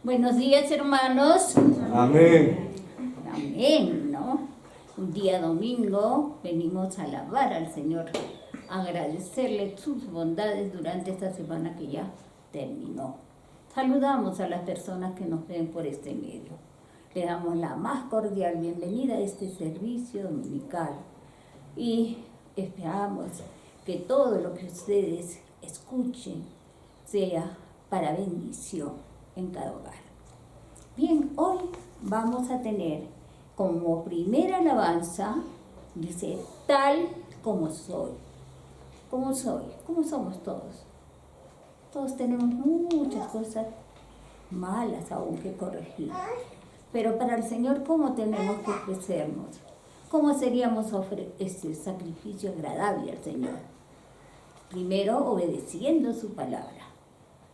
Buenos días, hermanos. Amén. Amén, ¿no? Un día domingo venimos a alabar al Señor, a agradecerle sus bondades durante esta semana que ya terminó. Saludamos a las personas que nos ven por este medio. Le damos la más cordial bienvenida a este servicio dominical y esperamos que todo lo que ustedes escuchen sea para bendición en cada hogar. Bien, hoy vamos a tener como primera alabanza, dice, tal como soy. ¿Cómo soy? ¿Cómo somos todos? Todos tenemos muchas cosas malas aún que corregir. Pero para el Señor, ¿cómo tenemos que ofrecernos? ¿Cómo seríamos este sacrificio agradable al Señor? Primero, obedeciendo su palabra.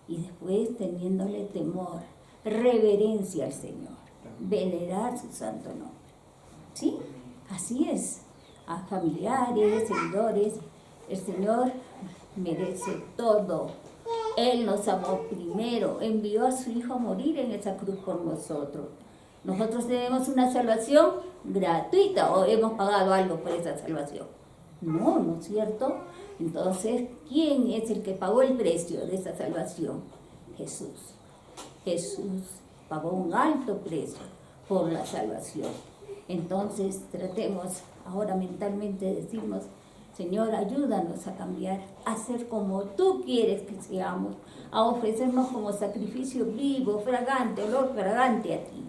Y después teniéndole temor, reverencia al Señor, venerar su santo nombre. ¿Sí? Así es. A familiares, seguidores, el Señor merece todo. Él nos amó primero, envió a su Hijo a morir en esa cruz por nosotros. Nosotros tenemos una salvación gratuita, o hemos pagado algo por esa salvación. No, ¿no es cierto? Entonces, ¿quién es el que pagó el precio de esa salvación? Jesús. Jesús pagó un alto precio por la salvación. Entonces, tratemos ahora mentalmente de decirnos, Señor, ayúdanos a cambiar, a ser como tú quieres que seamos, a ofrecernos como sacrificio vivo, fragante, olor fragante a ti.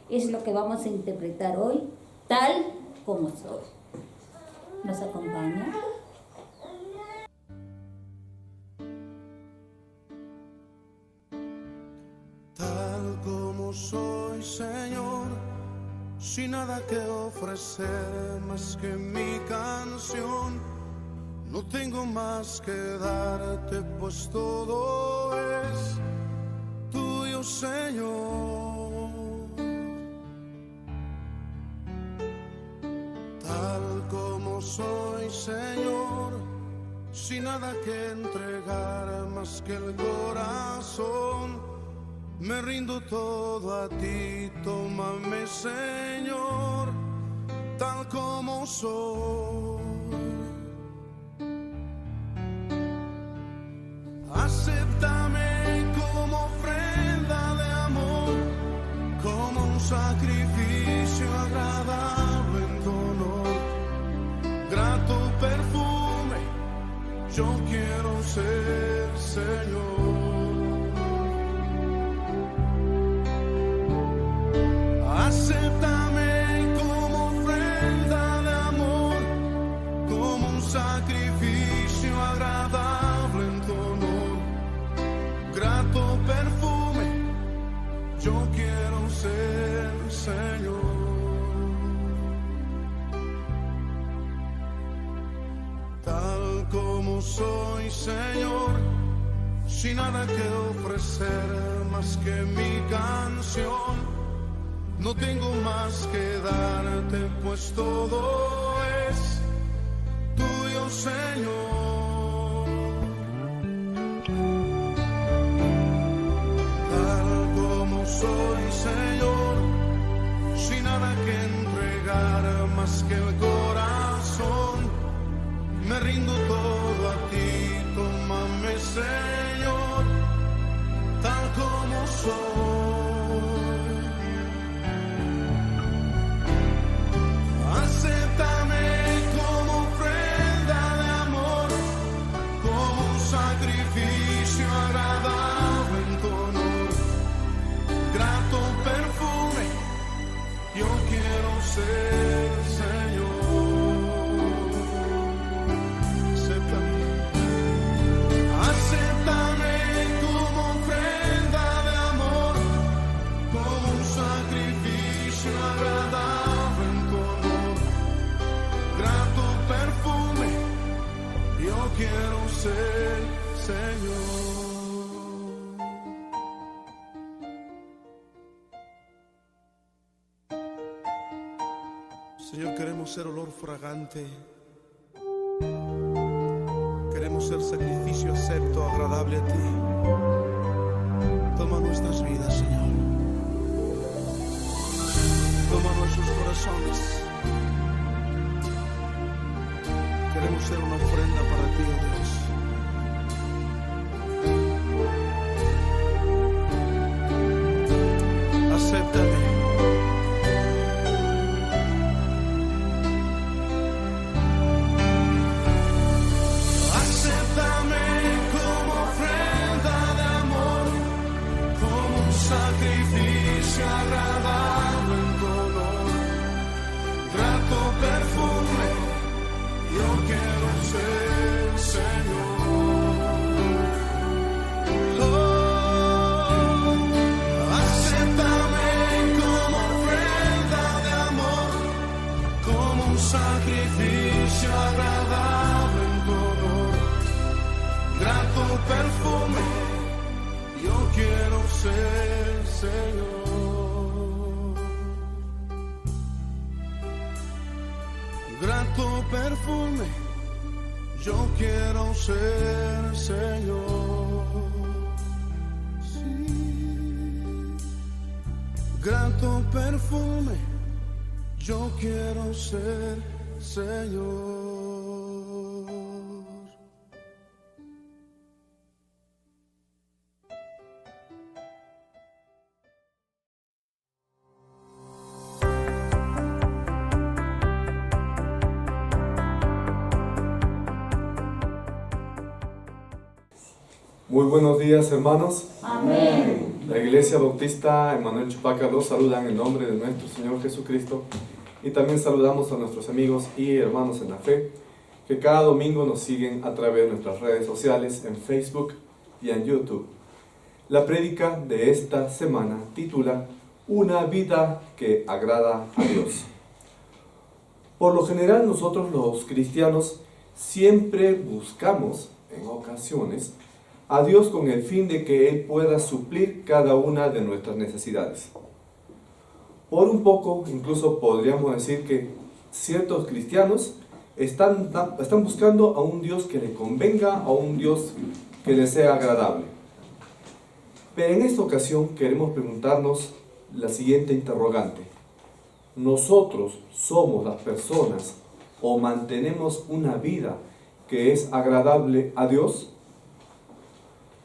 Es lo que vamos a interpretar hoy, tal como soy. ¿Nos acompaña? Tal como soy, Señor, sin nada que ofrecer más que mi canción. No tengo más que darte, pues todo es tuyo, Señor. Tal como soy, Señor, sin nada que entregar más que el corazón, me rindo todo a ti, tómame, Señor, tal como soy. Acéptame como ofrenda de amor, como un sacrificio agradable en tu honor. Grato perfume, yo quiero ser, Señor. Acéptame como ofrenda de amor, como un sacrificio agradable en tu honor. Grato perfume, yo quiero ser, Señor. Tal como soy, Señor, sin nada que ofrecer más que mi canción. No tengo más que darte, pues todo es tuyo, Señor. Tal como soy, Señor, sin nada que entregar más que el corazón, me rindo todo a ti, tómame, Señor, tal como soy. Acéptame como ofrenda de amor, como un sacrificio agradable en tu honor. Grato perfume, yo quiero ser, Señor. Acéptame. Acéptame como ofrenda de amor, como un sacrificio agradable en tu honor. Grato perfume, yo quiero ser, Señor. Señor, queremos ser olor fragante. Queremos ser sacrificio acepto, agradable a ti. Toma nuestras vidas, Señor. Toma nuestros corazones. Queremos ser una ofrenda para ti, oh Dios. Acéptame. Acéptame como ofrenda de amor, como un sacrificio agradable en tu honor. Grato perfume, yo quiero ser, Señor. Oh, acéptame como ofrenda de amor, como un sacrificio agradable en tu honor. Grato perfume, yo quiero ser, Señor. Grato perfume, yo quiero ser, Señor. Sí. Grato perfume, yo quiero ser, Señor. Muy buenos días, hermanos. Amén. La Iglesia Bautista Emmanuel Chupaca los saluda en el nombre de nuestro Señor Jesucristo, y también saludamos a nuestros amigos y hermanos en la fe que cada domingo nos siguen a través de nuestras redes sociales en Facebook y en YouTube. La prédica de esta semana titula Una vida que agrada a Dios. Por lo general, nosotros los cristianos siempre buscamos, en ocasiones, a Dios con el fin de que Él pueda suplir cada una de nuestras necesidades. Por un poco, incluso podríamos decir que ciertos cristianos están buscando a un Dios que le convenga, a un Dios que le sea agradable. Pero en esta ocasión queremos preguntarnos la siguiente interrogante. ¿Nosotros somos las personas o mantenemos una vida que es agradable a Dios?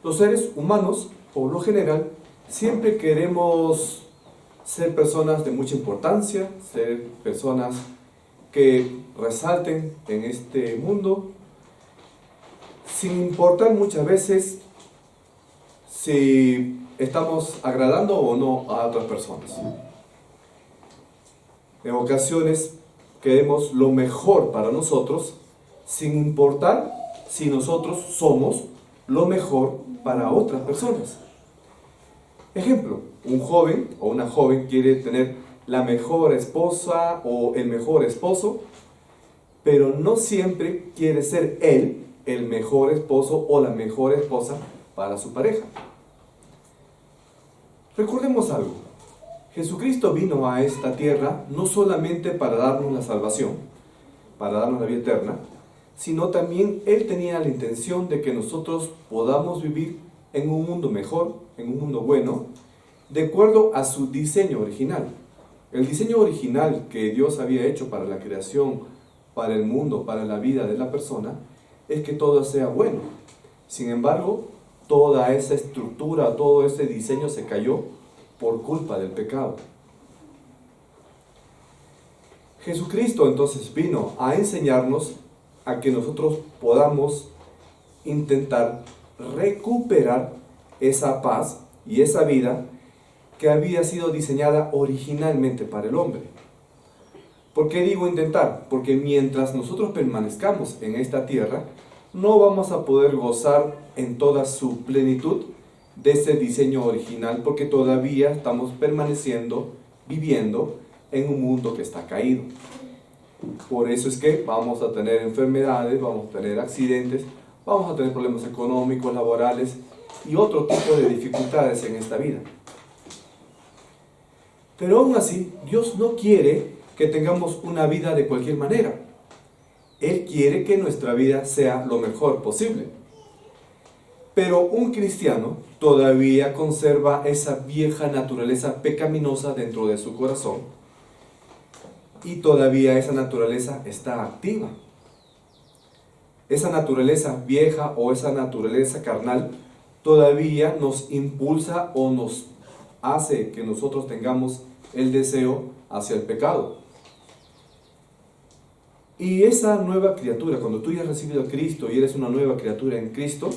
Los seres humanos, por lo general, siempre queremos ser personas de mucha importancia, ser personas que resalten en este mundo, sin importar muchas veces si estamos agradando o no a otras personas. En ocasiones queremos lo mejor para nosotros, sin importar si nosotros somos lo mejor para otras personas. Ejemplo, un joven o una joven quiere tener la mejor esposa o el mejor esposo, pero no siempre quiere ser él el mejor esposo o la mejor esposa para su pareja. Recordemos algo. Jesucristo vino a esta tierra no solamente para darnos la salvación, para darnos la vida eterna, sino también Él tenía la intención de que nosotros podamos vivir en un mundo mejor, en un mundo bueno, de acuerdo a su diseño original. El diseño original que Dios había hecho para la creación, para el mundo, para la vida de la persona, es que todo sea bueno. Sin embargo, toda esa estructura, todo ese diseño se cayó por culpa del pecado. Jesucristo entonces vino a enseñarnos a que nosotros podamos intentar recuperar esa paz y esa vida que había sido diseñada originalmente para el hombre. ¿Por qué digo intentar? Porque mientras nosotros permanezcamos en esta tierra, no vamos a poder gozar en toda su plenitud de ese diseño original, porque todavía estamos permaneciendo, viviendo en un mundo que está caído. Por eso es que vamos a tener enfermedades, vamos a tener accidentes, vamos a tener problemas económicos, laborales y otro tipo de dificultades en esta vida. Pero aún así, Dios no quiere que tengamos una vida de cualquier manera. Él quiere que nuestra vida sea lo mejor posible. Pero un cristiano todavía conserva esa vieja naturaleza pecaminosa dentro de su corazón y todavía esa naturaleza está activa. Esa naturaleza vieja o esa naturaleza carnal todavía nos impulsa o nos hace que nosotros tengamos el deseo hacia el pecado. Y esa nueva criatura, cuando tú ya has recibido a Cristo y eres una nueva criatura en Cristo,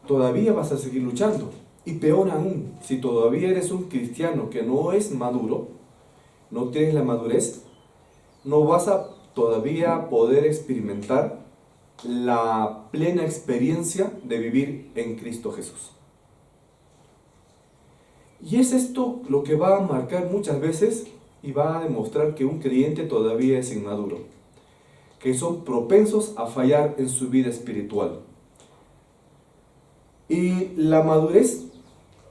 todavía vas a seguir luchando. Y peor aún, si todavía eres un cristiano que no es maduro, no tienes la madurez, no vas a todavía poder experimentar la plena experiencia de vivir en Cristo Jesús. Y es esto lo que va a marcar muchas veces y va a demostrar que un creyente todavía es inmaduro, que son propensos a fallar en su vida espiritual. Y la madurez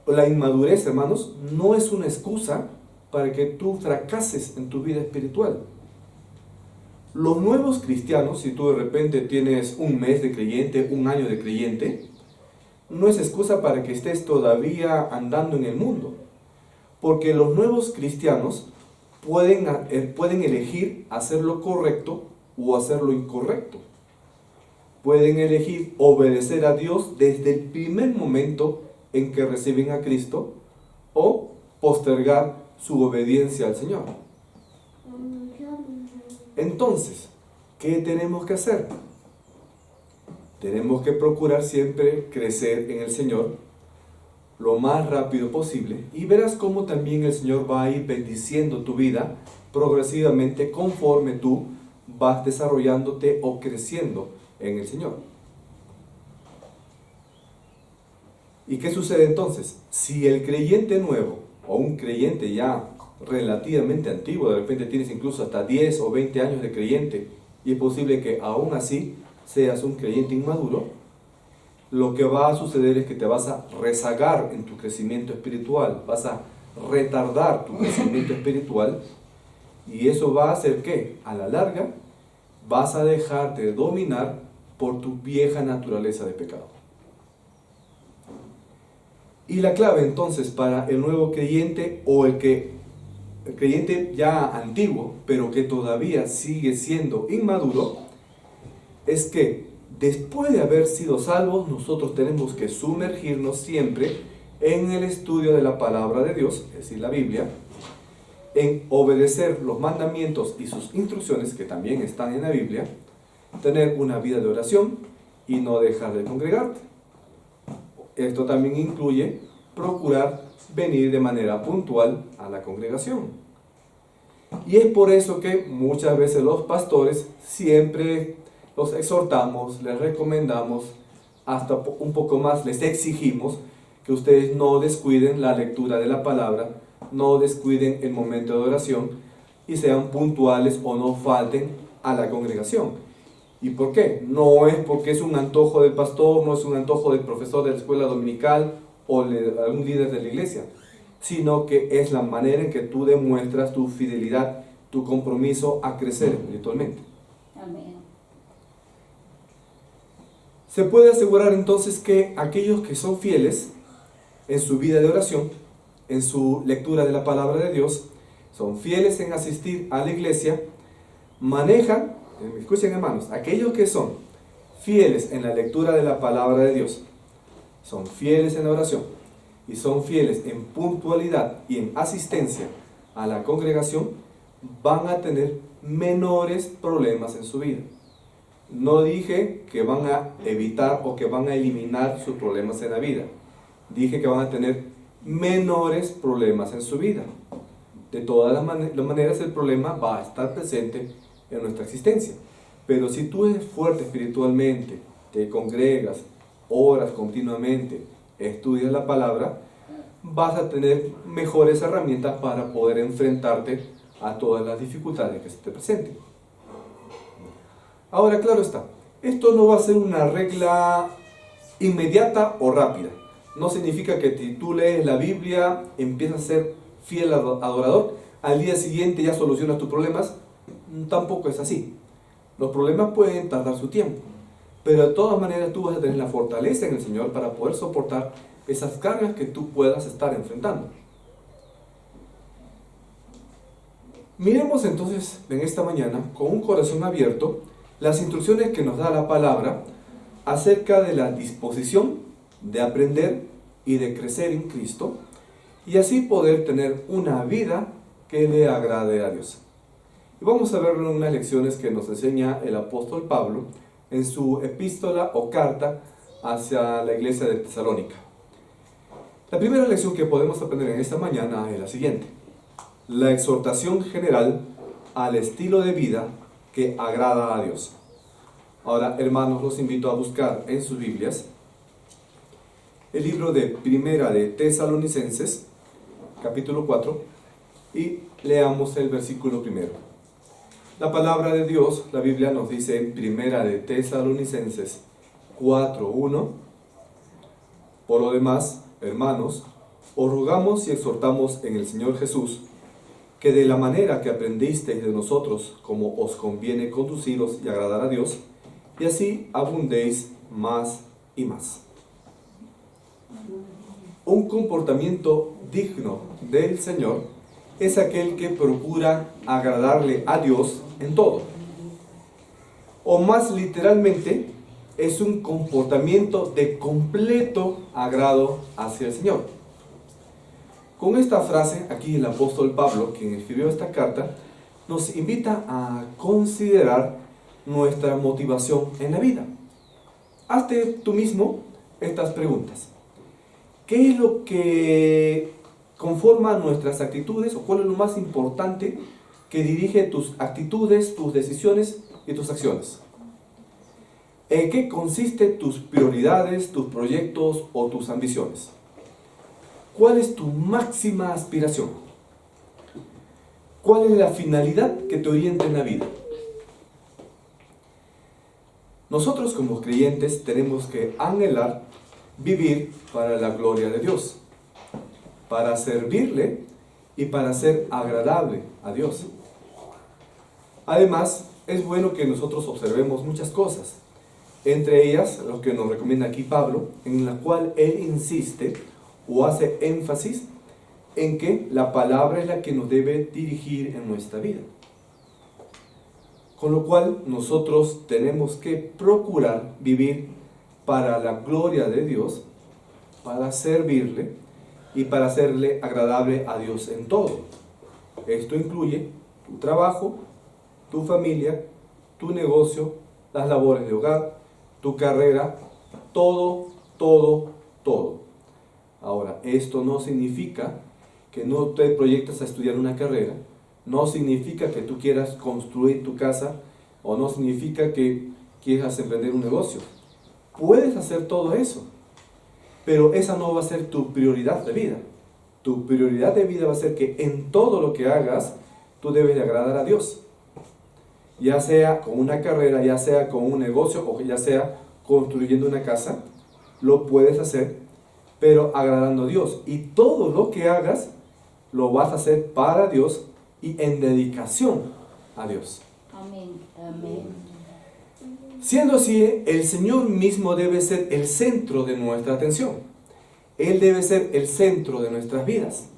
o la inmadurez, hermanos, no es una excusa para que tú fracases en tu vida espiritual. Los nuevos cristianos, si tú de repente tienes un mes de creyente, un año de creyente, no es excusa para que estés todavía andando en el mundo. Porque los nuevos cristianos pueden elegir hacer lo correcto o hacer lo incorrecto. Pueden elegir obedecer a Dios desde el primer momento en que reciben a Cristo o postergar su obediencia al Señor. Entonces, ¿qué tenemos que hacer? Tenemos que procurar siempre crecer en el Señor lo más rápido posible y verás cómo también el Señor va a ir bendiciendo tu vida progresivamente conforme tú vas desarrollándote o creciendo en el Señor. ¿Y qué sucede entonces? Si el creyente nuevo o un creyente ya relativamente antiguo, de repente tienes incluso hasta 10 o 20 años de creyente y es posible que aún así seas un creyente inmaduro, lo que va a suceder es que te vas a rezagar en tu crecimiento espiritual, vas a retardar tu crecimiento espiritual y eso va a hacer que a la larga vas a dejarte de dominar por tu vieja naturaleza de pecado. Y la clave entonces para el nuevo creyente o el creyente ya antiguo, pero que todavía sigue siendo inmaduro, es que después de haber sido salvos, nosotros tenemos que sumergirnos siempre en el estudio de la palabra de Dios, es decir, la Biblia, en obedecer los mandamientos y sus instrucciones, que también están en la Biblia, tener una vida de oración y no dejar de congregarte. Esto también incluye procurar venir de manera puntual a la congregación. Y es por eso que muchas veces los pastores siempre los exhortamos, les recomendamos, hasta un poco más les exigimos que ustedes no descuiden la lectura de la palabra, no descuiden el momento de oración y sean puntuales o no falten a la congregación. ¿Y por qué? No es porque es un antojo del pastor, no es un antojo del profesor de la escuela dominical o de algún líder de la iglesia, sino que es la manera en que tú demuestras tu fidelidad, tu compromiso a crecer espiritualmente. Amén. Se puede asegurar entonces que aquellos que son fieles en su vida de oración, en su lectura de la palabra de Dios, son fieles en asistir a la iglesia, manejan, escuchen hermanos, aquellos que son fieles en la lectura de la palabra de Dios, son fieles en la oración y son fieles en puntualidad y en asistencia a la congregación, van a tener menores problemas en su vida. No dije que van a evitar o que van a eliminar sus problemas en la vida. Dije que van a tener menores problemas en su vida. De todas las maneras el problema va a estar presente en nuestra existencia. Pero si tú eres fuerte espiritualmente, te congregas, oras continuamente, estudias la palabra, vas a tener mejores herramientas para poder enfrentarte a todas las dificultades que se te presenten. Ahora, claro está, esto no va a ser una regla inmediata o rápida. No significa que si tú lees la Biblia, empiezas a ser fiel adorador, al día siguiente ya solucionas tus problemas. Tampoco es así. Los problemas pueden tardar su tiempo. pero de todas maneras tú vas a tener la fortaleza en el Señor para poder soportar esas cargas que tú puedas estar enfrentando. Miremos entonces en esta mañana, con un corazón abierto, las instrucciones que nos da la palabra acerca de la disposición de aprender y de crecer en Cristo, y así poder tener una vida que le agrade a Dios. Y vamos a ver unas lecciones que nos enseña el apóstol Pablo en su epístola o carta hacia la iglesia de Tesalónica. La primera lección que podemos aprender en esta mañana es la siguiente: la exhortación general al estilo de vida que agrada a Dios. Ahora, hermanos, los invito a buscar en sus Biblias el libro de Primera de Tesalonicenses, capítulo 4, y leamos el versículo primero. La palabra de Dios, la Biblia nos dice en Primera de Tesalonicenses 4:1: por lo demás, hermanos, os rogamos y exhortamos en el Señor Jesús, que de la manera que aprendisteis de nosotros, como os conviene conduciros y agradar a Dios, y así abundéis más y más. Un comportamiento digno del Señor es aquel que procura agradarle a Dios en todo. O más literalmente, es un comportamiento de completo agrado hacia el Señor. Con esta frase, aquí el apóstol Pablo, quien escribió esta carta, nos invita a considerar nuestra motivación en la vida. Hazte tú mismo estas preguntas. ¿Qué es lo que conforma nuestras actitudes, o cuál es lo más importante que dirige tus actitudes, tus decisiones y tus acciones? ¿En qué consisten tus prioridades, tus proyectos o tus ambiciones? ¿Cuál es tu máxima aspiración? ¿Cuál es la finalidad que te orienta en la vida? Nosotros como creyentes tenemos que anhelar vivir para la gloria de Dios, para servirle y para ser agradable a Dios. Además, es bueno que nosotros observemos muchas cosas, entre ellas lo que nos recomienda aquí Pablo, en la cual él insiste o hace énfasis en que la palabra es la que nos debe dirigir en nuestra vida. Con lo cual nosotros tenemos que procurar vivir para la gloria de Dios, para servirle y para hacerle agradable a Dios en todo. Esto incluye tu trabajo, tu familia, tu negocio, las labores de hogar, tu carrera, todo. Ahora, esto no significa que no te proyectes a estudiar una carrera, no significa que tú quieras construir tu casa, o no significa que quieras emprender un negocio. Puedes hacer todo eso, pero esa no va a ser tu prioridad de vida. Tu prioridad de vida va a ser que en todo lo que hagas, tú debes de agradar a Dios. Ya sea con una carrera, ya sea con un negocio, o ya sea construyendo una casa, lo puedes hacer, pero agradando a Dios. Y todo lo que hagas, lo vas a hacer para Dios y en dedicación a Dios. Amén. Amén. Siendo así, el Señor mismo debe ser el centro de nuestra atención. Él debe ser el centro de nuestras vidas.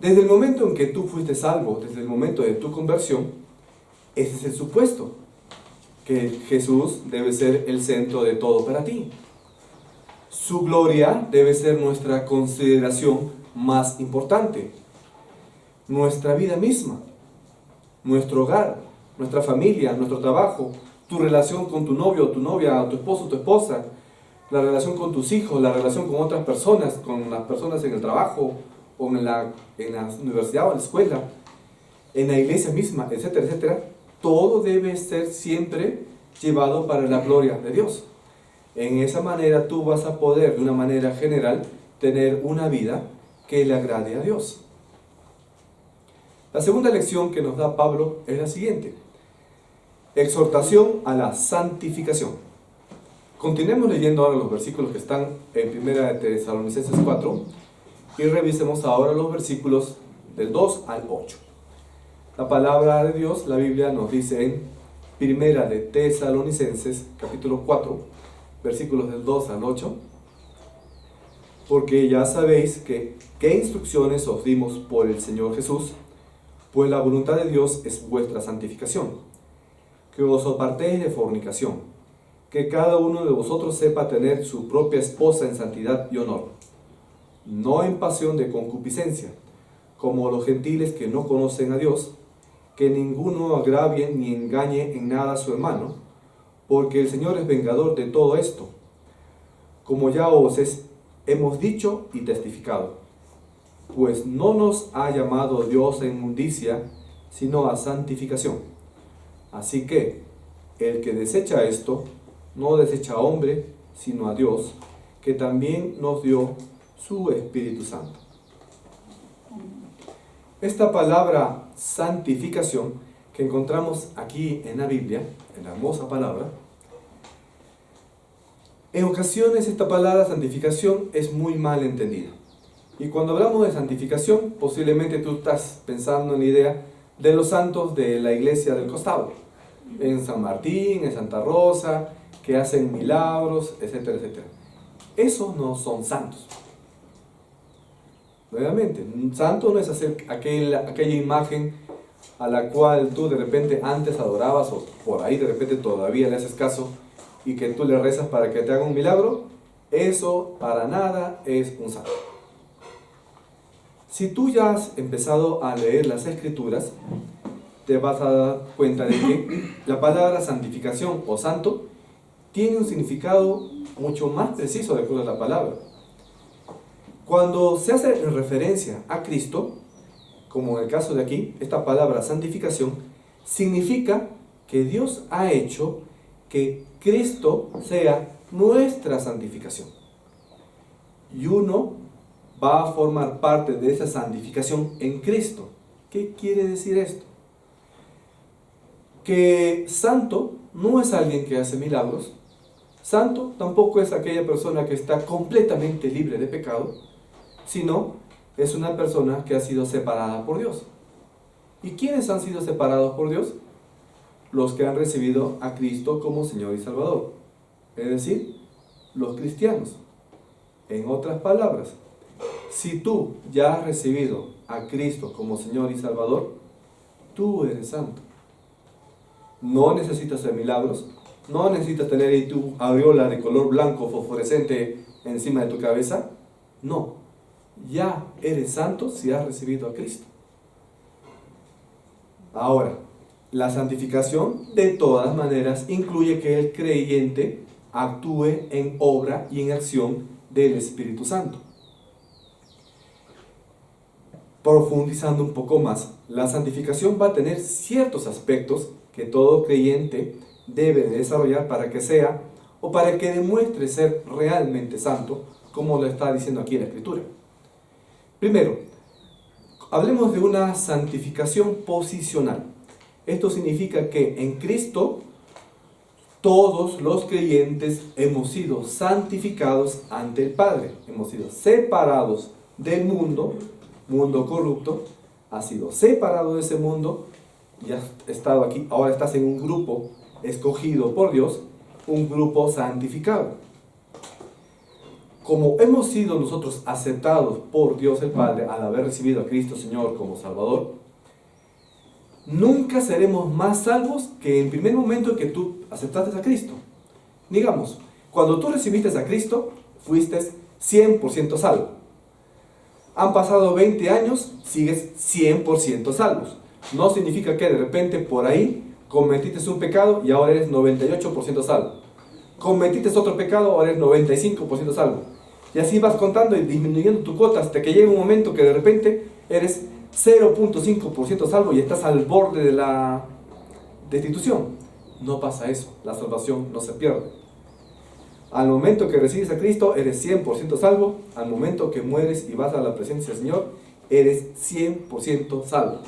Desde el momento en que tú fuiste salvo, desde el momento de tu conversión, ese es el supuesto, que Jesús debe ser el centro de todo para ti. Su gloria debe ser nuestra consideración más importante. Nuestra vida misma, nuestro hogar, nuestra familia, nuestro trabajo, tu relación con tu novio, tu novia, tu esposo, tu esposa, la relación con tus hijos, la relación con otras personas, con las personas en el trabajo, o en la universidad o en la escuela, en la iglesia misma, etcétera, etcétera. Todo debe ser siempre llevado para la gloria de Dios. En esa manera tú vas a poder, de una manera general, tener una vida que le agrade a Dios. La segunda lección que nos da Pablo es la siguiente: exhortación a la santificación. Continuemos leyendo ahora los versículos que están en 1 de Tesalonicenses 4 y revisemos ahora los versículos del 2 al 8. La palabra de Dios, la Biblia nos dice en Primera de Tesalonicenses, capítulo 4, versículos del 2 al 8. Porque ya sabéis qué instrucciones os dimos por el Señor Jesús, pues la voluntad de Dios es vuestra santificación, que os apartéis de fornicación, que cada uno de vosotros sepa tener su propia esposa en santidad y honor, no en pasión de concupiscencia, como los gentiles que no conocen a Dios, que ninguno agravie ni engañe en nada a su hermano, porque el Señor es vengador de todo esto, como ya hemos dicho y testificado, pues no nos ha llamado Dios a inmundicia, sino a santificación. Así que el que desecha esto, no desecha a hombre, sino a Dios, que también nos dio su Espíritu Santo. Esta palabra santificación que encontramos aquí en la Biblia, en la hermosa palabra, en ocasiones esta palabra santificación es muy mal entendida. Y cuando hablamos de santificación, posiblemente tú estás pensando en la idea de los santos de la iglesia del costado, en San Martín, en Santa Rosa, que hacen milagros, etcétera, etcétera. Esos no son santos. Nuevamente, un santo no es hacer aquella imagen a la cual tú de repente antes adorabas o por ahí de repente todavía le haces caso y que tú le rezas para que te haga un milagro. Eso para nada es un santo. Si tú ya has empezado a leer las Escrituras, te vas a dar cuenta de que la palabra santificación o santo tiene un significado mucho más preciso de acuerdo a la palabra. Cuando se hace en referencia a Cristo, como en el caso de aquí, esta palabra santificación significa que Dios ha hecho que Cristo sea nuestra santificación. Y uno va a formar parte de esa santificación en Cristo. ¿Qué quiere decir esto? Que santo no es alguien que hace milagros. Santo tampoco es aquella persona que está completamente libre de pecado, sino es una persona que ha sido separada por Dios. ¿Y quiénes han sido separados por Dios? Los que han recibido a Cristo como Señor y Salvador, es decir, los cristianos. En otras palabras, si tú ya has recibido a Cristo como Señor y Salvador, tú eres santo. No necesitas hacer milagros, no necesitas tener ahí tu aureola de color blanco fosforescente encima de tu cabeza. No, ya eres santo si has recibido a Cristo. Ahora, la santificación de todas maneras incluye que el creyente actúe en obra y en acción del Espíritu Santo. Profundizando un poco más, la santificación va a tener ciertos aspectos que todo creyente debe de desarrollar para que sea o para que demuestre ser realmente santo, como lo está diciendo aquí en la Escritura. Primero, hablemos de una santificación posicional. Esto significa que en Cristo todos los creyentes hemos sido santificados ante el Padre. Hemos sido separados del mundo corrupto, has sido separado de ese mundo y has estado aquí. Ahora estás en un grupo escogido por Dios, un grupo santificado. Como hemos sido nosotros aceptados por Dios el Padre al haber recibido a Cristo Señor como Salvador, nunca seremos más salvos que en el primer momento que tú aceptaste a Cristo. Digamos, cuando tú recibiste a Cristo, fuiste 100% salvo. Han pasado 20 años, sigues 100% salvos. No significa que de repente por ahí cometiste un pecado y ahora eres 98% salvo. Cometiste otro pecado, ahora eres 95% salvo. Y así vas contando y disminuyendo tu cuota hasta que llega un momento que de repente eres 0.5% salvo y estás al borde de la destitución. No pasa eso, la salvación no se pierde. Al momento que recibes a Cristo, eres 100% salvo. Al momento que mueres y vas a la presencia del Señor, eres 100% salvo.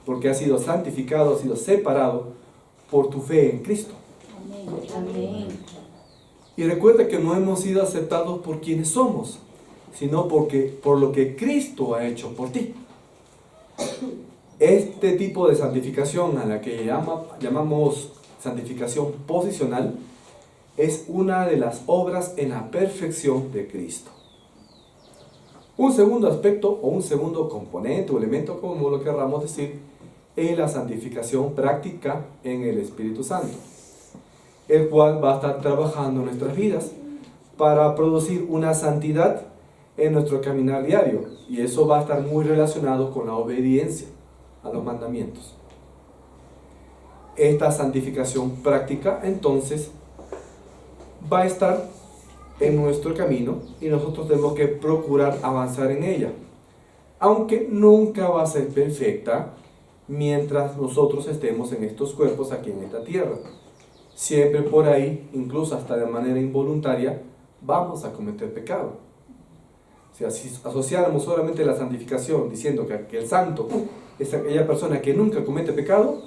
Porque has sido santificado, has sido separado por tu fe en Cristo. Amén. Y recuerda que no hemos sido aceptados por quienes somos, sino por lo que Cristo ha hecho por ti. Este tipo de santificación a la que llamamos santificación posicional, es una de las obras en la perfección de Cristo. Un segundo aspecto o un segundo componente o elemento, como lo querramos decir, es la santificación práctica en el Espíritu Santo, el cual va a estar trabajando en nuestras vidas para producir una santidad en nuestro caminar diario, y eso va a estar muy relacionado con la obediencia a los mandamientos. Esta santificación práctica entonces va a estar en nuestro camino y nosotros tenemos que procurar avanzar en ella, aunque nunca va a ser perfecta mientras nosotros estemos en estos cuerpos aquí en esta tierra. Siempre por ahí, incluso hasta de manera involuntaria, vamos a cometer pecado. Si asociáramos solamente la santificación diciendo que el santo es aquella persona que nunca comete pecado,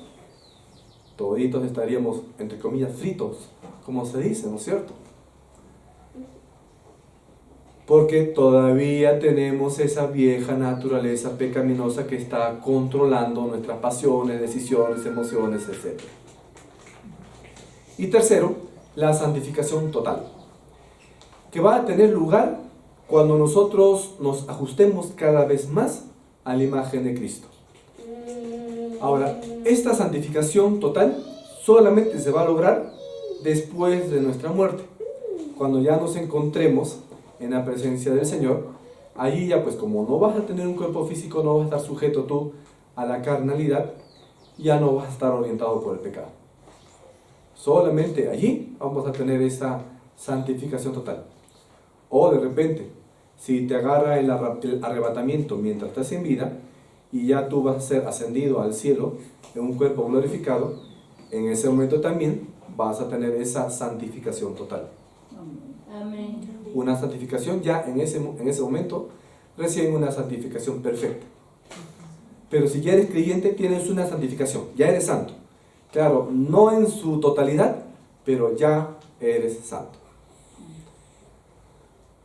toditos estaríamos, entre comillas, fritos, como se dice, ¿no es cierto? Porque todavía tenemos esa vieja naturaleza pecaminosa que está controlando nuestras pasiones, decisiones, emociones, etc. Y tercero, la santificación total, que va a tener lugar cuando nosotros nos ajustemos cada vez más a la imagen de Cristo. Ahora, esta santificación total solamente se va a lograr después de nuestra muerte, cuando ya nos encontremos en la presencia del Señor. Allí ya, pues, como no vas a tener un cuerpo físico, no vas a estar sujeto tú a la carnalidad, ya no vas a estar orientado por el pecado. Solamente allí vamos a tener esa santificación total. O de repente, si te agarra el arrebatamiento mientras estás en vida y ya tú vas a ser ascendido al cielo en un cuerpo glorificado, en ese momento también vas a tener esa santificación total. Amén. Una santificación ya en ese momento, recién una santificación perfecta. Pero si ya eres creyente, tienes una santificación, ya eres santo. Claro, no en su totalidad, pero ya eres santo.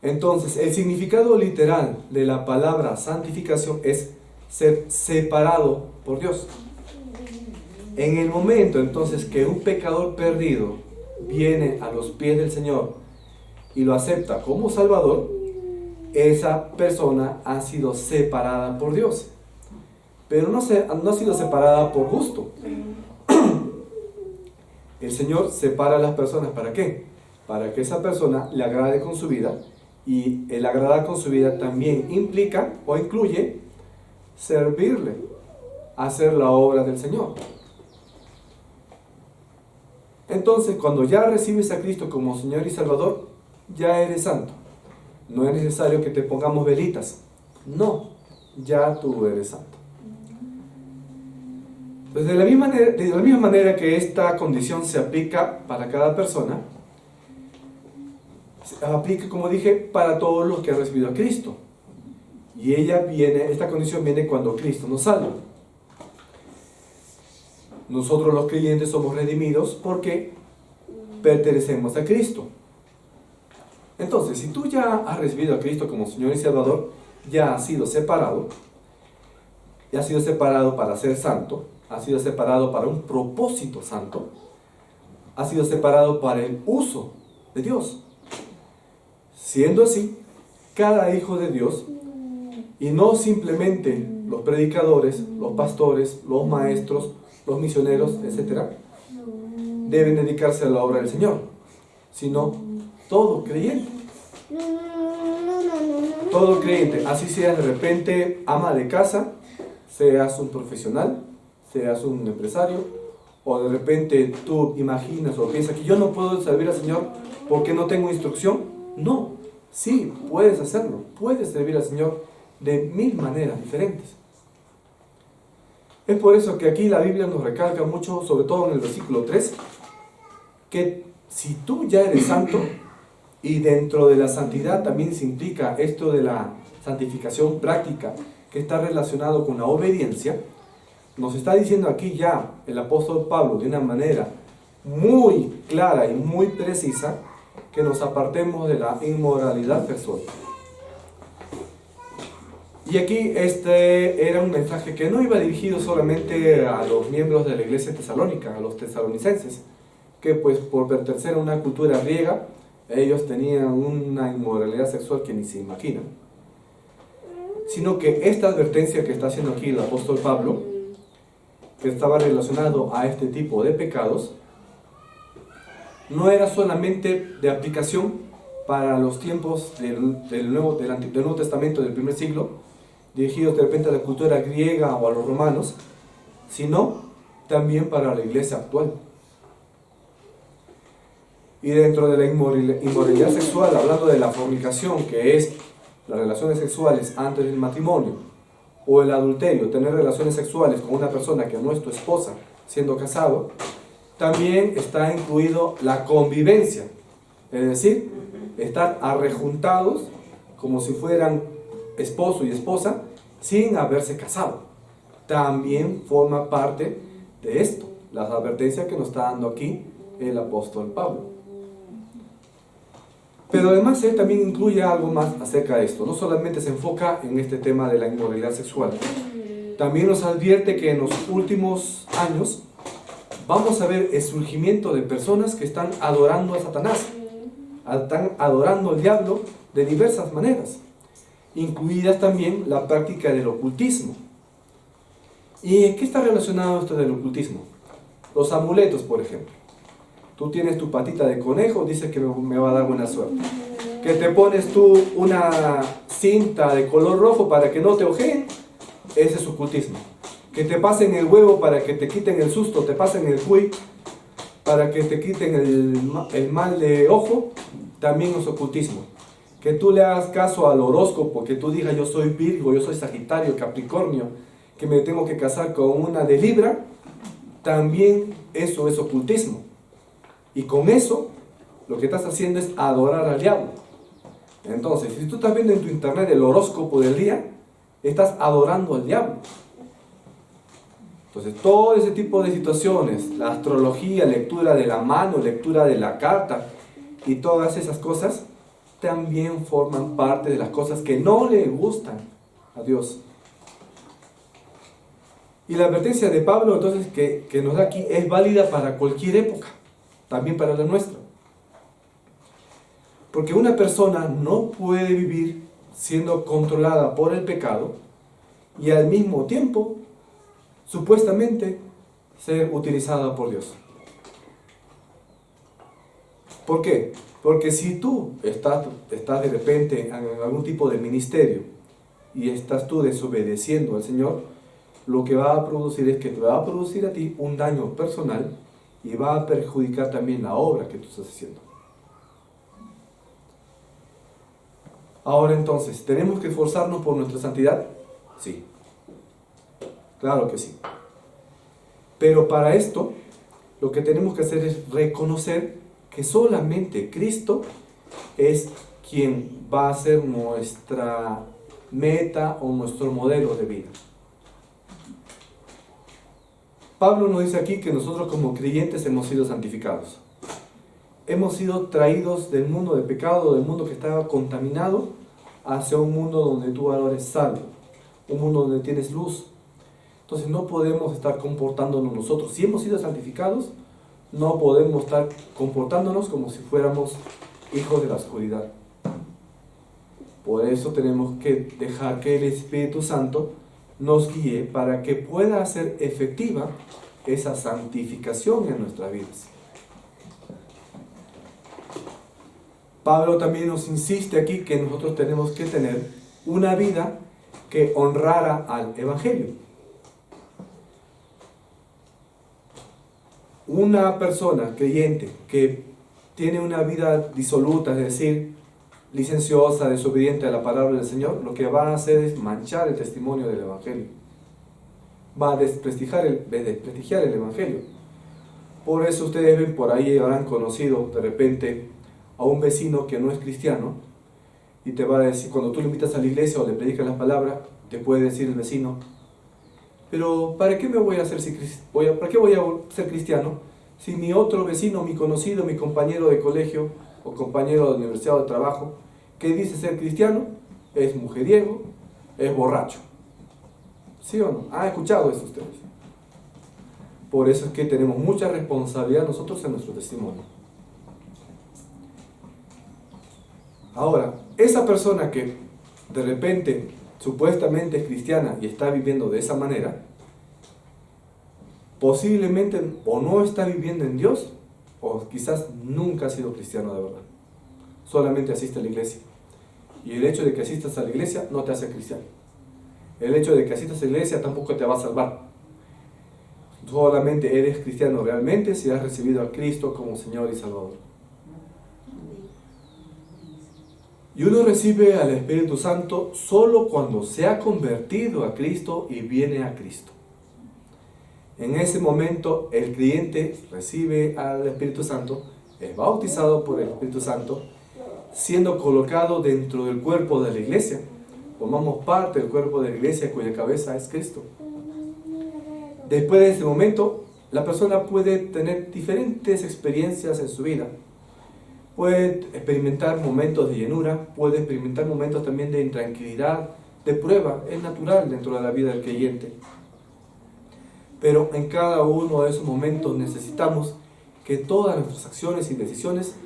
Entonces, el significado literal de la palabra santificación es ser separado por Dios. En el momento entonces que un pecador perdido viene a los pies del Señor y lo acepta como Salvador, esa persona ha sido separada por Dios. Pero no ha sido separada por gusto. El Señor separa a las personas, ¿para qué? Para que esa persona le agrade con su vida, y el agradar con su vida también implica o incluye servirle, hacer la obra del Señor. Entonces, cuando ya recibes a Cristo como Señor y Salvador, ya eres santo. No es necesario que te pongamos velitas. No, ya tú eres santo. Pues de la misma manera que esta condición se aplica para cada persona, se aplica, como dije, para todos los que han recibido a Cristo. Y esta condición viene cuando Cristo nos salva. Nosotros los creyentes somos redimidos porque pertenecemos a Cristo. Entonces, si tú ya has recibido a Cristo como Señor y Salvador, ya has sido separado. Ya has sido separado para ser santo. Has sido separado para un propósito santo. Has sido separado para el uso de Dios. Siendo así, cada hijo de Dios, y no simplemente los predicadores, los pastores, los maestros, los misioneros, etc., deben dedicarse a la obra del Señor, sino todo creyente. Todo creyente, así seas de repente ama de casa, seas un profesional, seas un empresario, o de repente tú imaginas o piensas que yo no puedo servir al Señor porque no tengo instrucción. No, sí, puedes hacerlo, puedes servir al Señor de 1000 maneras diferentes. Es por eso que aquí la Biblia nos recalca mucho, sobre todo en el versículo 3, que si tú ya eres santo, y dentro de la santidad también se implica esto de la santificación práctica, que está relacionado con la obediencia, nos está diciendo aquí ya el apóstol Pablo de una manera muy clara y muy precisa, que nos apartemos de la inmoralidad sexual. Y aquí este era un mensaje que no iba dirigido solamente a los miembros de la iglesia tesalónica, a los tesalonicenses, que pues por pertenecer a una cultura griega, ellos tenían una inmoralidad sexual que ni se imaginan. Sino que esta advertencia que está haciendo aquí el apóstol Pablo, que estaba relacionado a este tipo de pecados, no era solamente de aplicación para los tiempos del Nuevo Testamento del primer siglo, dirigidos de repente a la cultura griega o a los romanos, sino también para la iglesia actual. Y dentro de la inmoralidad sexual, hablando de la fornicación, que es las relaciones sexuales antes del matrimonio, o el adulterio, tener relaciones sexuales con una persona que no es tu esposa, siendo casado, también está incluido la convivencia, es decir, estar arrejuntados como si fueran esposo y esposa sin haberse casado. También forma parte de esto, las advertencias que nos está dando aquí el apóstol Pablo. Pero además él también incluye algo más acerca de esto. No solamente se enfoca en este tema de la inmoralidad sexual, también nos advierte que en los últimos años vamos a ver el surgimiento de personas que están adorando a Satanás, están adorando al diablo de diversas maneras, incluidas también la práctica del ocultismo. ¿Y en qué está relacionado esto del ocultismo? Los amuletos, por ejemplo. Tú tienes tu patita de conejo, dice que me va a dar buena suerte. Que te pones tú una cinta de color rojo para que no te ojeen, ese es ocultismo. Que te pasen el huevo para que te quiten el susto, te pasen el cuy para que te quiten el mal de ojo, también es ocultismo. Que tú le hagas caso al horóscopo, que tú digas yo soy Virgo, yo soy Sagitario, Capricornio, que me tengo que casar con una de Libra, también eso es ocultismo. Y con eso, lo que estás haciendo es adorar al diablo. Entonces, si tú estás viendo en tu internet el horóscopo del día, estás adorando al diablo. Entonces, todo ese tipo de situaciones, la astrología, lectura de la mano, lectura de la carta, y todas esas cosas, también forman parte de las cosas que no le gustan a Dios. Y la advertencia de Pablo, entonces, que nos da aquí, es válida para cualquier época. También para la nuestra. Porque una persona no puede vivir siendo controlada por el pecado y al mismo tiempo, supuestamente, ser utilizada por Dios. ¿Por qué? Porque si tú estás de repente en algún tipo de ministerio y estás tú desobedeciendo al Señor, lo que va a producir es que te va a producir a ti un daño personal y va a perjudicar también la obra que tú estás haciendo. Ahora entonces, ¿tenemos que esforzarnos por nuestra santidad? Sí. Claro que sí. Pero para esto, lo que tenemos que hacer es reconocer que solamente Cristo es quien va a ser nuestra meta o nuestro modelo de vida. Pablo nos dice aquí que nosotros como creyentes hemos sido santificados. Hemos sido traídos del mundo de pecado, del mundo que estaba contaminado, hacia un mundo donde tú ahora eres salvo, un mundo donde tienes luz. Entonces no podemos estar comportándonos nosotros. Si hemos sido santificados, no podemos estar comportándonos como si fuéramos hijos de la oscuridad. Por eso tenemos que dejar que el Espíritu Santo nos guíe para que pueda hacer efectiva esa santificación en nuestras vidas. Pablo también nos insiste aquí que nosotros tenemos que tener una vida que honrara al Evangelio. Una persona creyente que tiene una vida disoluta, es decir, licenciosa, desobediente a la palabra del Señor, lo que va a hacer es manchar el testimonio del Evangelio. Va a desprestigiar el Evangelio. Por eso ustedes ven por ahí, habrán conocido de repente a un vecino que no es cristiano y te va a decir, cuando tú le invitas a la iglesia o le predicas las palabras, te puede decir el vecino, pero ¿para qué me voy a hacer ¿para qué voy a ser cristiano si mi otro vecino, mi conocido, mi compañero de colegio o compañero de universidad o de trabajo que dice ser cristiano es mujeriego, es borracho? ¿Sí o no? ¿Han escuchado eso ustedes? Por eso es que tenemos mucha responsabilidad nosotros en nuestro testimonio. Ahora, esa persona que de repente supuestamente es cristiana y está viviendo de esa manera, posiblemente o no está viviendo en Dios, o quizás nunca ha sido cristiano de verdad. Solamente asiste a la iglesia. Y el hecho de que asistas a la iglesia no te hace cristiano. El hecho de que asistas a la iglesia tampoco te va a salvar. Solamente eres cristiano realmente si has recibido a Cristo como Señor y Salvador. Y uno recibe al Espíritu Santo solo cuando se ha convertido a Cristo y viene a Cristo. En ese momento el creyente recibe al Espíritu Santo, es bautizado por el Espíritu Santo, siendo colocado dentro del cuerpo de la iglesia. Formamos parte del cuerpo de la iglesia cuya cabeza es Cristo. Después de ese momento, la persona puede tener diferentes experiencias en su vida. Puede experimentar momentos de llenura, puede experimentar momentos también de intranquilidad, de prueba. Es natural dentro de la vida del creyente. Pero en cada uno de esos momentos necesitamos que todas nuestras acciones y decisiones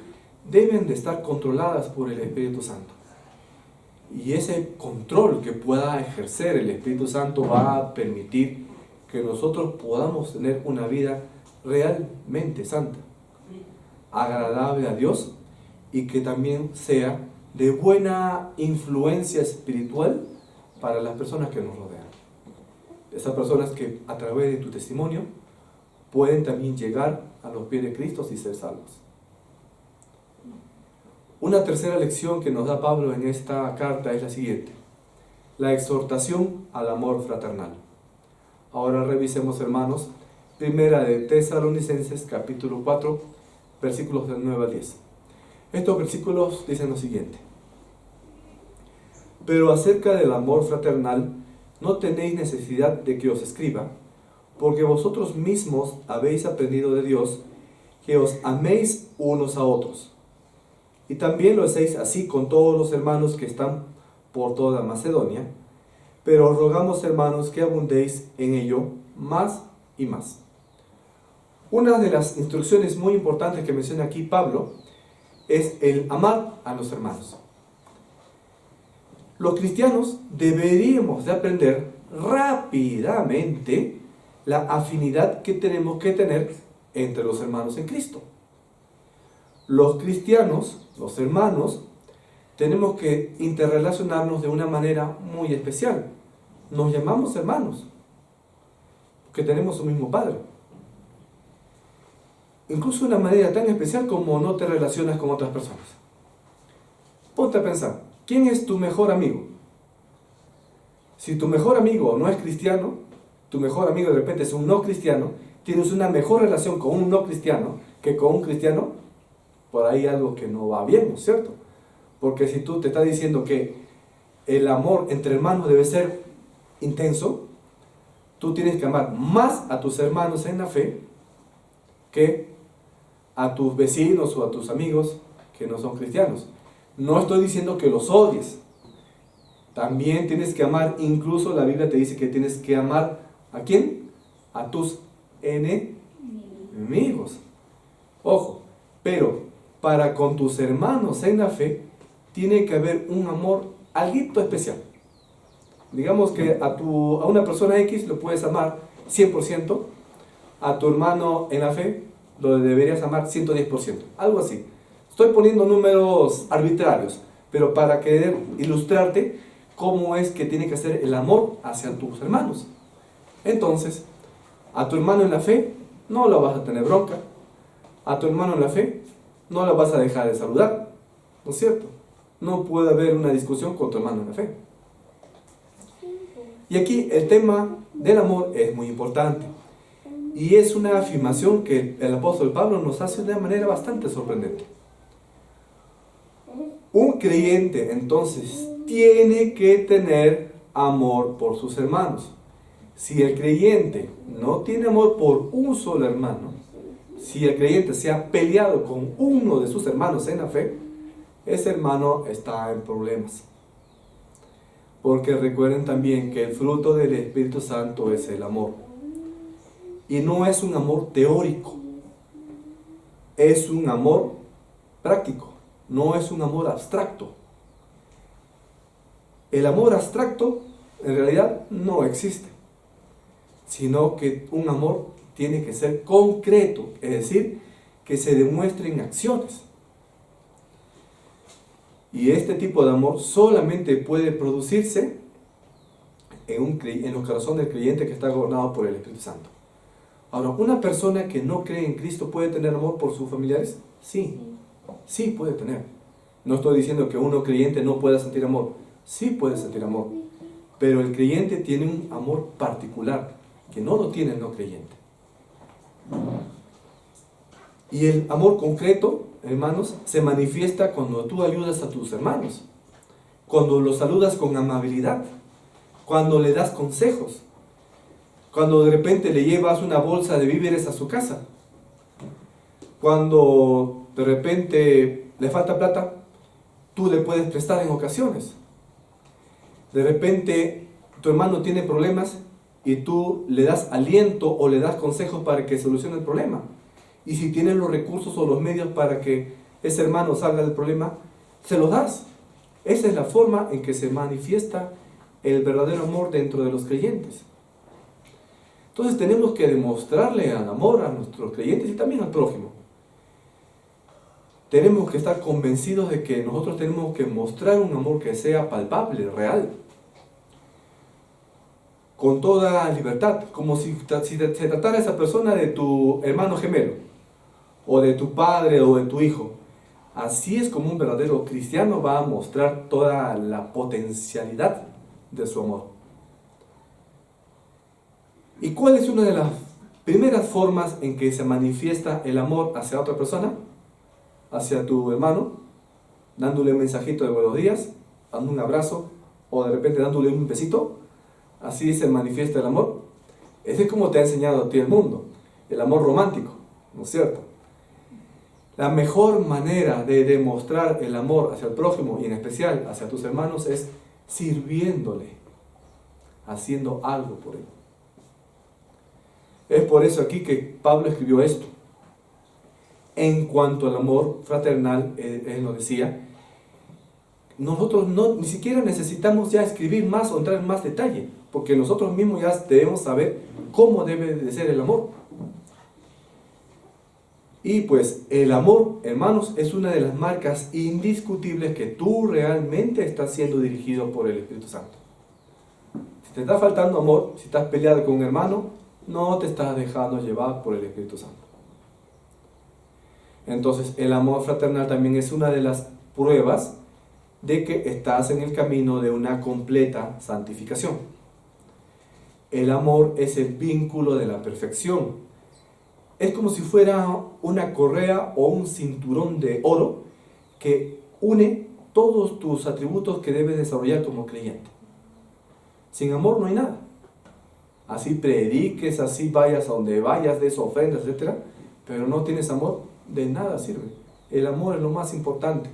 deben de estar controladas por el Espíritu Santo. Y ese control que pueda ejercer el Espíritu Santo va a permitir que nosotros podamos tener una vida realmente santa, agradable a Dios, y que también sea de buena influencia espiritual para las personas que nos rodean. Esas personas que a través de tu testimonio pueden también llegar a los pies de Cristo y ser salvos. Una tercera lección que nos da Pablo en esta carta es la siguiente: la exhortación al amor fraternal. Ahora revisemos, hermanos, primera de Tesalonicenses capítulo 4, versículos del 9 al 10. Estos versículos dicen lo siguiente: pero acerca del amor fraternal no tenéis necesidad de que os escriba, porque vosotros mismos habéis aprendido de Dios que os améis unos a otros. Y también lo hacéis así con todos los hermanos que están por toda Macedonia, pero os rogamos, hermanos, que abundéis en ello más y más. Una de las instrucciones muy importantes que menciona aquí Pablo es el amar a los hermanos. Los cristianos deberíamos de aprender rápidamente la afinidad que tenemos que tener entre los hermanos en Cristo. Los cristianos, los hermanos, tenemos que interrelacionarnos de una manera muy especial. Nos llamamos hermanos, porque tenemos un mismo Padre. Incluso de una manera tan especial como no te relacionas con otras personas. Ponte a pensar, ¿quién es tu mejor amigo? Si tu mejor amigo no es cristiano, tu mejor amigo de repente es un no cristiano, tienes una mejor relación con un no cristiano que con un cristiano, por ahí algo que no va bien, ¿no es cierto? Porque si tú te estás diciendo que el amor entre hermanos debe ser intenso, tú tienes que amar más a tus hermanos en la fe que a tus vecinos o a tus amigos que no son cristianos. No estoy diciendo que los odies. También tienes que amar, incluso la Biblia te dice que tienes que amar ¿a quién? A tus enemigos. Ojo, pero para con tus hermanos en la fe tiene que haber un amor algo especial. Digamos que a una persona X lo puedes amar 100%, a tu hermano en la fe lo deberías amar 110%, algo así. Estoy poniendo números arbitrarios, pero para querer ilustrarte cómo es que tiene que ser el amor hacia tus hermanos. Entonces, a tu hermano en la fe no lo vas a tener bronca, a tu hermano en la fe no lo vas a dejar de saludar, ¿no es cierto? No puede haber una discusión con tu hermano en la fe. Y aquí el tema del amor es muy importante. Y es una afirmación que el apóstol Pablo nos hace de una manera bastante sorprendente. Un creyente, entonces, tiene que tener amor por sus hermanos. Si el creyente no tiene amor por un solo hermano, si el creyente se ha peleado con uno de sus hermanos en la fe, ese hermano está en problemas. Porque recuerden también que el fruto del Espíritu Santo es el amor. Y no es un amor teórico, es un amor práctico, no es un amor abstracto. El amor abstracto en realidad no existe, sino que un amor tiene que ser concreto, es decir, que se demuestre en acciones. Y este tipo de amor solamente puede producirse en los corazones del creyente que está gobernado por el Espíritu Santo. Ahora, ¿una persona que no cree en Cristo puede tener amor por sus familiares? Sí, sí puede tener. No estoy diciendo que uno creyente no pueda sentir amor. Sí puede sentir amor. Pero el creyente tiene un amor particular que no lo tiene el no creyente. Y el amor concreto, hermanos, se manifiesta cuando tú ayudas a tus hermanos, cuando los saludas con amabilidad, cuando le das consejos, cuando de repente le llevas una bolsa de víveres a su casa, cuando de repente le falta plata, tú le puedes prestar en ocasiones. De repente tu hermano tiene problemas y tú le das aliento o le das consejos para que solucione el problema. Y si tienes los recursos o los medios para que ese hermano salga del problema, se los das. Esa es la forma en que se manifiesta el verdadero amor dentro de los creyentes. Entonces tenemos que demostrarle el amor a nuestros creyentes y también al prójimo. Tenemos que estar convencidos de que nosotros tenemos que mostrar un amor que sea palpable, real, con toda libertad, como si se tratara esa persona de tu hermano gemelo, o de tu padre o de tu hijo. Así es como un verdadero cristiano va a mostrar toda la potencialidad de su amor. ¿Y cuál es una de las primeras formas en que se manifiesta el amor hacia otra persona? Hacia tu hermano, dándole un mensajito de buenos días, dando un abrazo, o de repente dándole un besito. Así se manifiesta el amor. Ese es como te ha enseñado a ti el mundo, el amor romántico, ¿no es cierto? La mejor manera de demostrar el amor hacia el prójimo y en especial hacia tus hermanos es sirviéndole, haciendo algo por él. Es por eso aquí que Pablo escribió esto. En cuanto al amor fraternal, él nos decía, nosotros ni siquiera necesitamos ya escribir más o entrar en más detalle, porque nosotros mismos ya debemos saber cómo debe de ser el amor. Y pues el amor, hermanos, es una de las marcas indiscutibles que tú realmente estás siendo dirigido por el Espíritu Santo. Si te está faltando amor, si estás peleado con un hermano, no te estás dejando llevar por el Espíritu Santo. Entonces el amor fraternal también es una de las pruebas de que estás en el camino de una completa santificación. El amor es el vínculo de la perfección. Es como si fuera una correa o un cinturón de oro que une todos tus atributos que debes desarrollar como creyente. Sin amor no hay nada. Así prediques, así vayas a donde vayas, des ofrendas, etc. Pero no tienes amor, de nada sirve. El amor es lo más importante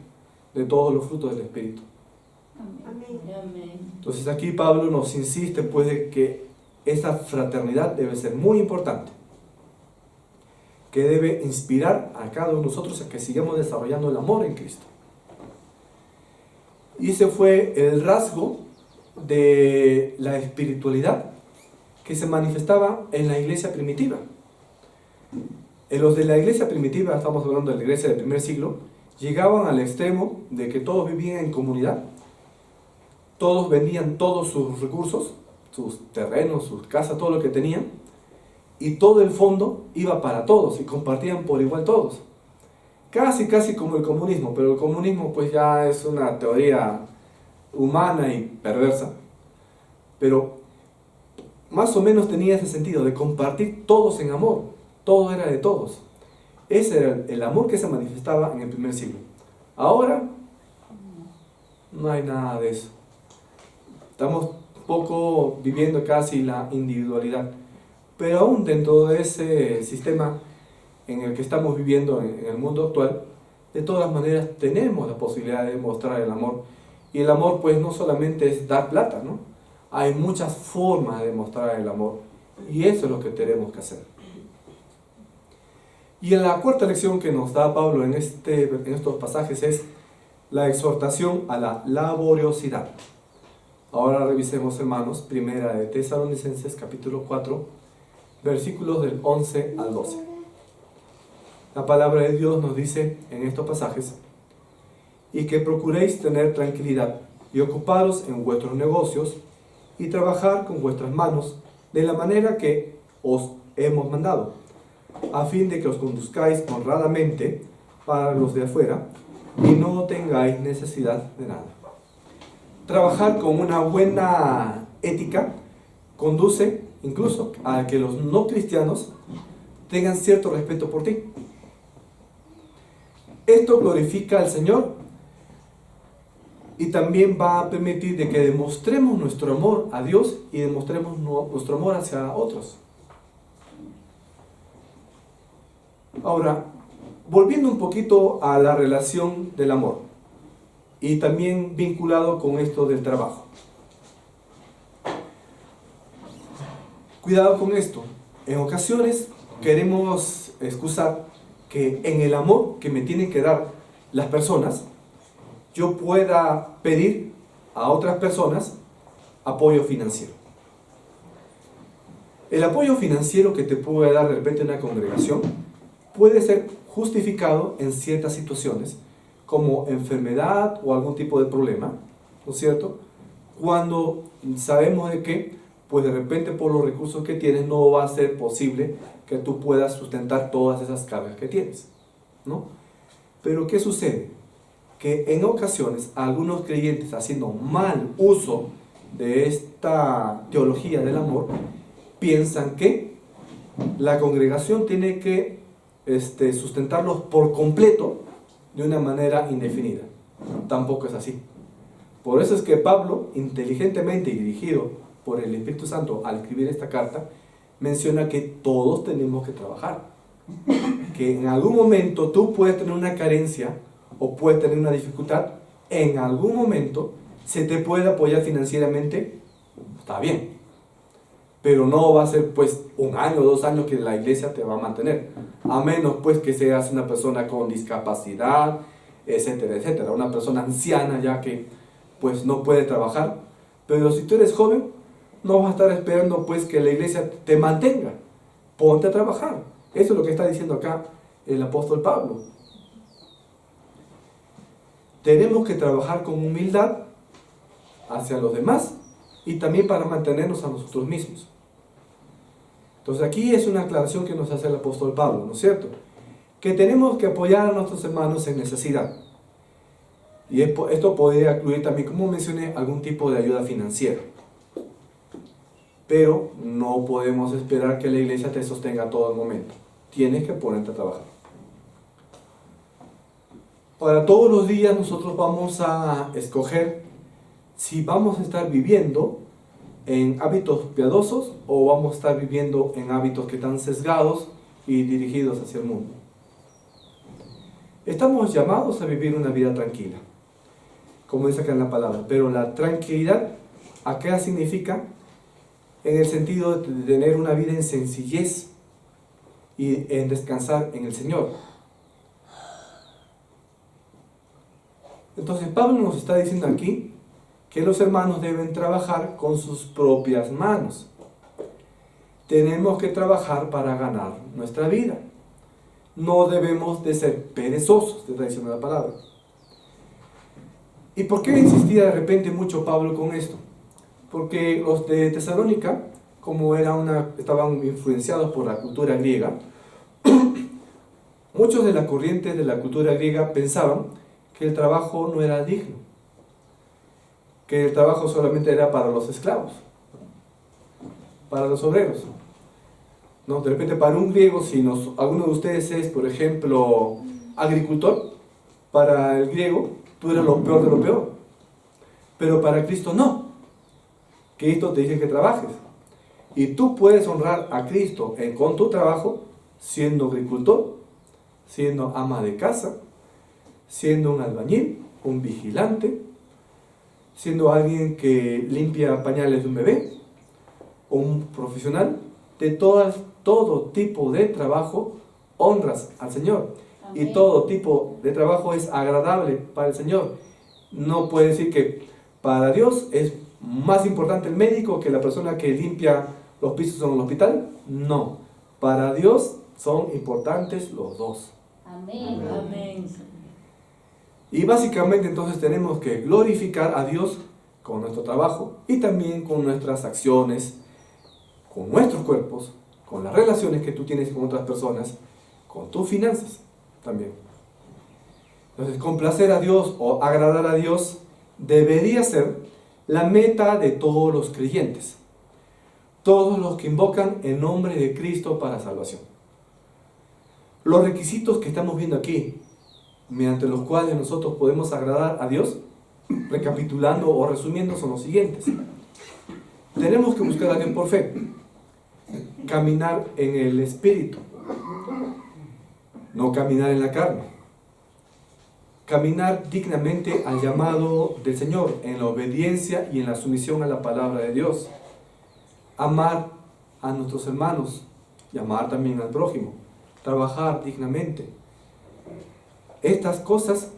de todos los frutos del Espíritu. Amén. Entonces aquí Pablo nos insiste pues de que esa fraternidad debe ser muy importante, que debe inspirar a cada uno de nosotros a que sigamos desarrollando el amor en Cristo. Y ese fue el rasgo de la espiritualidad que se manifestaba en la iglesia primitiva. En los de la iglesia primitiva, estamos hablando de la iglesia del primer siglo, llegaban al extremo de que todos vivían en comunidad, todos vendían todos sus recursos, sus terrenos, sus casas, todo lo que tenían, y todo el fondo iba para todos y compartían por igual todos. Casi como el comunismo, pero el comunismo pues ya es una teoría humana y perversa, pero más o menos tenía ese sentido de compartir todos en amor, todo era de todos. Ese era el amor que se manifestaba en el primer siglo. Ahora no hay nada de eso. Estamos poco viviendo casi la individualidad, pero aún dentro de ese sistema en el que estamos viviendo en el mundo actual, de todas maneras tenemos la posibilidad de mostrar el amor. Y el amor pues no solamente es dar plata, ¿no? Hay muchas formas de mostrar el amor y eso es lo que tenemos que hacer. Y en la cuarta lección que nos da Pablo en estos pasajes es la exhortación a la laboriosidad. Ahora revisemos, hermanos, primera de Tesalonicenses, capítulo 4, versículos del 11 al 12. La palabra de Dios nos dice en estos pasajes: y que procuréis tener tranquilidad y ocuparos en vuestros negocios y trabajar con vuestras manos de la manera que os hemos mandado, a fin de que os conduzcáis honradamente para los de afuera y no tengáis necesidad de nada. Trabajar con una buena ética conduce incluso a que los no cristianos tengan cierto respeto por ti. Esto glorifica al Señor y también va a permitir de que demostremos nuestro amor a Dios y demostremos nuestro amor hacia otros. Ahora, volviendo un poquito a la relación del amor y también vinculado con esto del trabajo. Cuidado con esto. En ocasiones queremos excusar que en el amor que me tienen que dar las personas, yo pueda pedir a otras personas apoyo financiero. El apoyo financiero que te puede dar de repente una congregación puede ser justificado en ciertas situaciones, como enfermedad o algún tipo de problema, ¿no es cierto? Cuando sabemos de que, pues de repente por los recursos que tienes no va a ser posible que tú puedas sustentar todas esas cargas que tienes, ¿no? Pero ¿qué sucede? Que en ocasiones algunos creyentes, haciendo mal uso de esta teología del amor, piensan que la congregación tiene que sustentarlos por completo de una manera indefinida. Tampoco es así. Por eso es que Pablo, inteligentemente y dirigido por el Espíritu Santo al escribir esta carta, menciona que todos tenemos que trabajar. Que en algún momento tú puedes tener una carencia o puedes tener una dificultad, en algún momento se te puede apoyar financieramente, está bien. Pero no va a ser pues 1 año o 2 años que la iglesia te va a mantener, a menos pues que seas una persona con discapacidad, etcétera, etcétera, una persona anciana ya que pues no puede trabajar. Pero si tú eres joven, no vas a estar esperando pues que la iglesia te mantenga. Ponte a trabajar. Eso es lo que está diciendo acá el apóstol Pablo. Tenemos que trabajar con humildad hacia los demás y también para mantenernos a nosotros mismos. Entonces aquí es una aclaración que nos hace el apóstol Pablo, ¿no es cierto? Que tenemos que apoyar a nuestros hermanos en necesidad. Y esto podría incluir también, como mencioné, algún tipo de ayuda financiera. Pero no podemos esperar que la iglesia te sostenga a todo el momento. Tienes que ponerte a trabajar. Para todos los días nosotros vamos a escoger si vamos a estar viviendo en hábitos piadosos o vamos a estar viviendo en hábitos que están sesgados y dirigidos hacia el mundo. Estamos llamados a vivir una vida tranquila, como dice acá en la palabra, pero la tranquilidad acá significa en el sentido de tener una vida en sencillez y en descansar en el Señor. Entonces Pablo nos está diciendo aquí que los hermanos deben trabajar con sus propias manos. Tenemos que trabajar para ganar nuestra vida. No debemos de ser perezosos, te está diciendo la palabra. ¿Y por qué insistía de repente mucho Pablo con esto? Porque los de Tesalónica, como estaban influenciados por la cultura griega, muchos de la corriente de la cultura griega pensaban que el trabajo no era digno, que el trabajo solamente era para los esclavos, para los obreros. ¿No? De repente para un griego, si alguno de ustedes es, por ejemplo, agricultor, para el griego tú eres lo peor de lo peor. Pero para Cristo no. Cristo te dice que trabajes. Y tú puedes honrar a Cristo con tu trabajo, siendo agricultor, siendo ama de casa, siendo un albañil, un vigilante, siendo alguien que limpia pañales de un bebé, o un profesional de todo tipo de trabajo honras al Señor. Amén. Y todo tipo de trabajo es agradable para el Señor. No puede decir que para Dios es más importante el médico que la persona que limpia los pisos en el hospital. No, para Dios son importantes los dos. Amén. Amén. Y básicamente entonces tenemos que glorificar a Dios con nuestro trabajo y también con nuestras acciones, con nuestros cuerpos, con las relaciones que tú tienes con otras personas, con tus finanzas también. Entonces, complacer a Dios o agradar a Dios debería ser la meta de todos los creyentes, todos los que invocan el nombre de Cristo para salvación. Los requisitos que estamos viendo aquí, mediante los cuales nosotros podemos agradar a Dios, recapitulando o resumiendo, son los siguientes. Tenemos que buscar a Dios por fe, caminar en el Espíritu, no caminar en la carne, caminar dignamente al llamado del Señor, en la obediencia y en la sumisión a la palabra de Dios, amar a nuestros hermanos y amar también al prójimo, trabajar dignamente. Estas cosas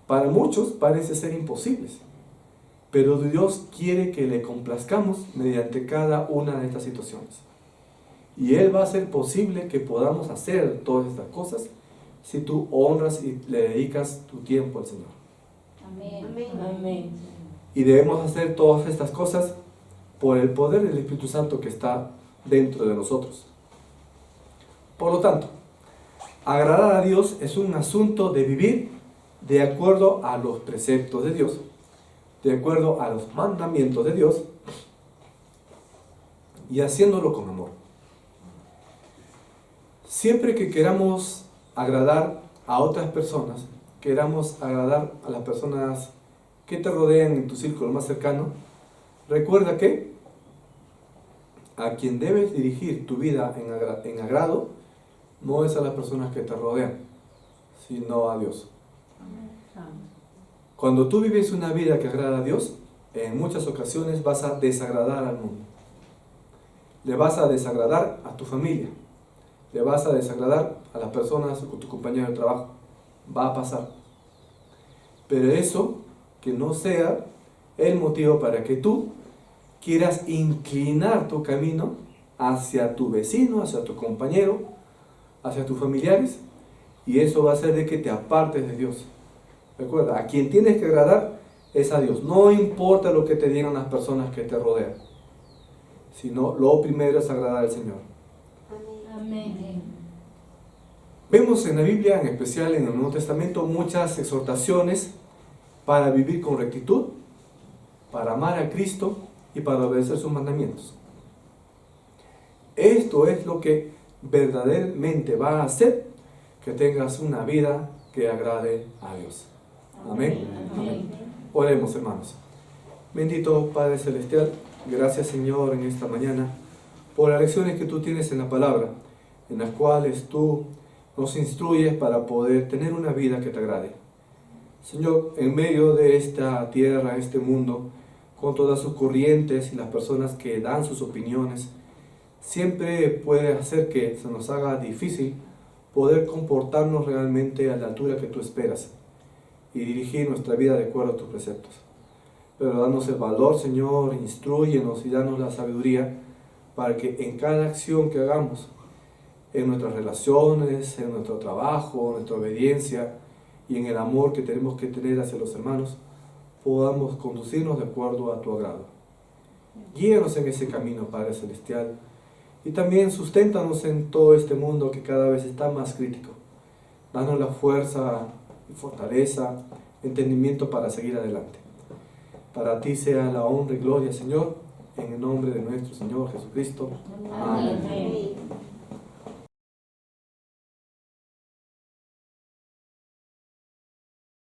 para muchos parecen ser imposibles, pero Dios quiere que le complazcamos mediante cada una de estas situaciones. Y Él va a hacer posible que podamos hacer todas estas cosas si tú honras y le dedicas tu tiempo al Señor. Amén. Amén. Y debemos hacer todas estas cosas por el poder del Espíritu Santo que está dentro de nosotros. Por lo tanto, agradar a Dios es un asunto de vivir de acuerdo a los preceptos de Dios, de acuerdo a los mandamientos de Dios y haciéndolo con amor. Siempre que queramos agradar a otras personas, queramos agradar a las personas que te rodean en tu círculo más cercano, recuerda que a quien debes dirigir tu vida en agrado no es a las personas que te rodean, sino a Dios. Cuando tú vives una vida que agrada a Dios, en muchas ocasiones vas a desagradar al mundo. Le vas a desagradar a tu familia. Le vas a desagradar a las personas o tu compañero de trabajo. Va a pasar. Pero eso que no sea el motivo para que tú quieras inclinar tu camino hacia tu vecino, hacia tu compañero, hacia tus familiares, y eso va a hacer de que te apartes de Dios. Recuerda, a quien tienes que agradar es a Dios. No importa lo que te digan las personas que te rodean, sino lo primero es agradar al Señor. Amén. Vemos en la Biblia, en especial en el Nuevo Testamento, muchas exhortaciones para vivir con rectitud, para amar a Cristo y para obedecer sus mandamientos. Esto es lo que verdaderamente va a hacer que tengas una vida que agrade a Dios. Amén. Amén. Oremos, hermanos. Bendito Padre Celestial, gracias Señor en esta mañana por las lecciones que tú tienes en la palabra, en las cuales tú nos instruyes para poder tener una vida que te agrade. Señor, en medio de esta tierra, este mundo, con todas sus corrientes y las personas que dan sus opiniones, siempre puede hacer que se nos haga difícil poder comportarnos realmente a la altura que tú esperas y dirigir nuestra vida de acuerdo a tus preceptos. Pero danos el valor, Señor, instrúyenos y danos la sabiduría para que en cada acción que hagamos, en nuestras relaciones, en nuestro trabajo, en nuestra obediencia y en el amor que tenemos que tener hacia los hermanos, podamos conducirnos de acuerdo a tu agrado. Guíanos en ese camino, Padre Celestial, y también susténtanos en todo este mundo que cada vez está más crítico. Danos la fuerza y fortaleza, entendimiento para seguir adelante. Para ti sea la honra y gloria, Señor, en el nombre de nuestro Señor Jesucristo. Amén. Amén.